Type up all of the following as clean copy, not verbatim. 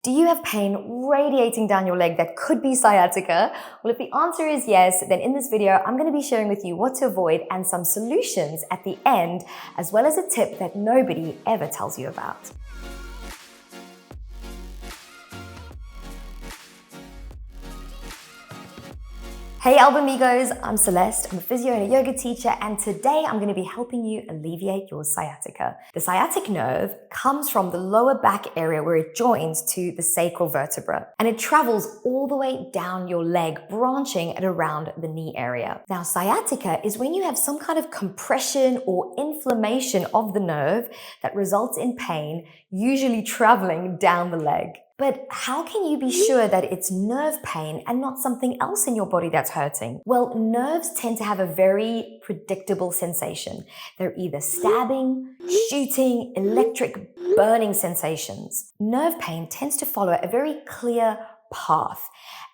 Do you have pain radiating down your leg that could be sciatica? Well, if the answer is yes, then in this video, I'm going to be sharing with you what to avoid and some solutions at the end, as well as a tip that nobody ever tells you about. Hey Alba amigos, I'm Celeste. I'm a physio and a yoga teacher, and today I'm going to be helping you alleviate your sciatica. The sciatic nerve comes from the lower back area where it joins to the sacral vertebra, and it travels all the way down your leg, branching at around the knee area. Now, sciatica is when you have some kind of compression or inflammation of the nerve that results in pain, usually traveling down the leg. But how can you be sure that it's nerve pain and not something else in your body that's hurting? Well, nerves tend to have a very predictable sensation. They're either stabbing, shooting, electric, burning sensations. Nerve pain tends to follow a very clear path,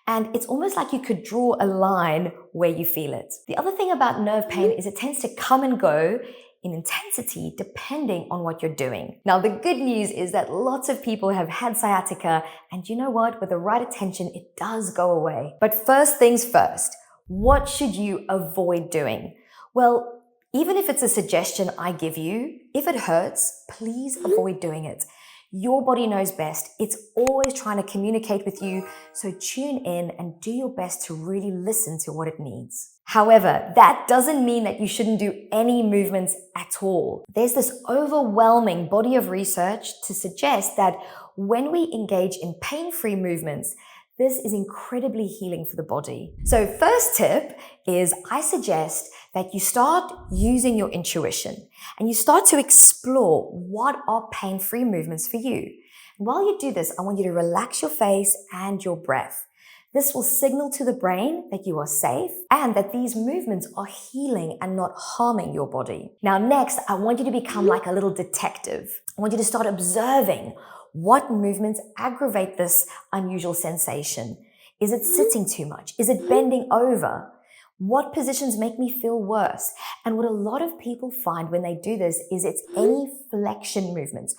and it's almost like you could draw a line where you feel it. The other thing about nerve pain is it tends to come and go in intensity depending on what you're doing. Now, the good news is that lots of people have had sciatica, and you know what? With the right attention, it does go away. But first things first, what should you avoid doing? Well, even if it's a suggestion I give you, if it hurts, please avoid doing it. Your body knows best. It's always trying to communicate with you, so tune in and do your best to really listen to what it needs. However, that doesn't mean that you shouldn't do any movements at all. There's this overwhelming body of research to suggest that when we engage in pain-free movements, this is incredibly healing for the body. So first tip is I suggest that you start using your intuition and you start to explore what are pain-free movements for you. And while you do this, I want you to relax your face and your breath. This will signal to the brain that you are safe and that these movements are healing and not harming your body. Now, next, I want you to become like a little detective. I want you to start observing what movements aggravate this unusual sensation. Is it sitting too much? Is it bending over? What positions make me feel worse? And what a lot of people find when they do this is it's any flexion movements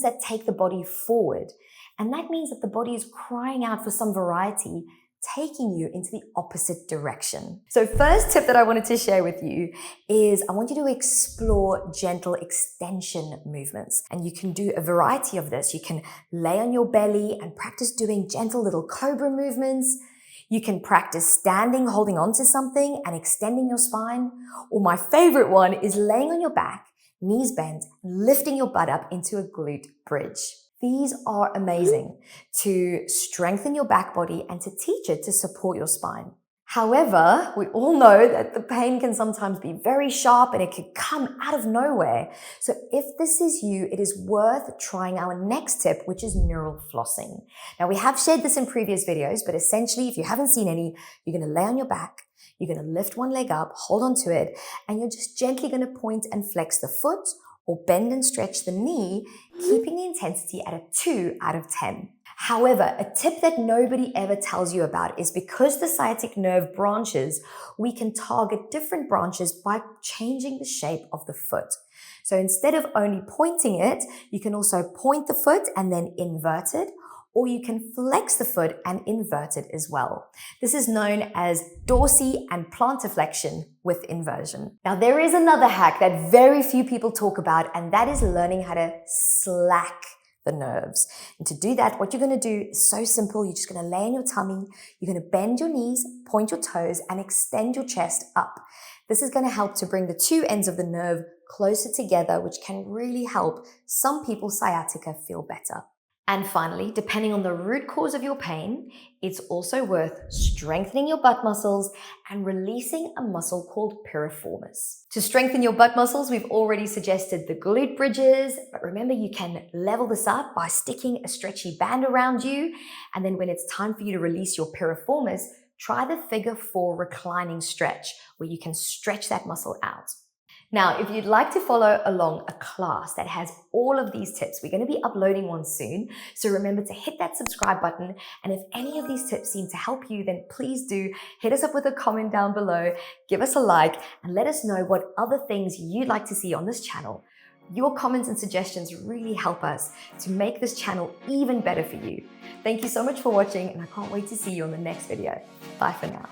that take the body forward. And that means that the body is crying out for some variety, taking you into the opposite direction. So first tip that I wanted to share with you is I want you to explore gentle extension movements. And you can do a variety of this. You can lay on your belly and practice doing gentle little cobra movements. You can practice standing, holding on to something and extending your spine. Or my favorite one is laying on your back, knees bent, lifting your butt up into a glute bridge. These are amazing to strengthen your back body and to teach it to support your spine. However, we all know that the pain can sometimes be very sharp and it can come out of nowhere. So if this is you, it is worth trying our next tip, which is neural flossing. Now, we have shared this in previous videos, but essentially, if you haven't seen any, you're going to lay on your back, you're going to lift one leg up, hold on to it, and you're just gently going to point and flex the foot or bend and stretch the knee, keeping the intensity at a 2 out of 10. However, a tip that nobody ever tells you about is because the sciatic nerve branches, we can target different branches by changing the shape of the foot. So instead of only pointing it, you can also point the foot and then invert it, or you can flex the foot and invert it as well. This is known as dorsi and plantarflexion with inversion. Now, there is another hack that very few people talk about, and that is learning how to slack the nerves. And to do that, what you're going to do is so simple. You're just going to lay on your tummy, you're going to bend your knees, point your toes, and extend your chest up. This is going to help to bring the two ends of the nerve closer together, which can really help some people's sciatica feel better. And finally, depending on the root cause of your pain, it's also worth strengthening your butt muscles and releasing a muscle called piriformis. To strengthen your butt muscles, we've already suggested the glute bridges, but remember you can level this up by sticking a stretchy band around you. And then when it's time for you to release your piriformis, try the figure 4 reclining stretch where you can stretch that muscle out. Now, if you'd like to follow along a class that has all of these tips, we're going to be uploading one soon. So remember to hit that subscribe button. And if any of these tips seem to help you, then please do hit us up with a comment down below, give us a like, and let us know what other things you'd like to see on this channel. Your comments and suggestions really help us to make this channel even better for you. Thank you so much for watching, and I can't wait to see you on the next video. Bye for now.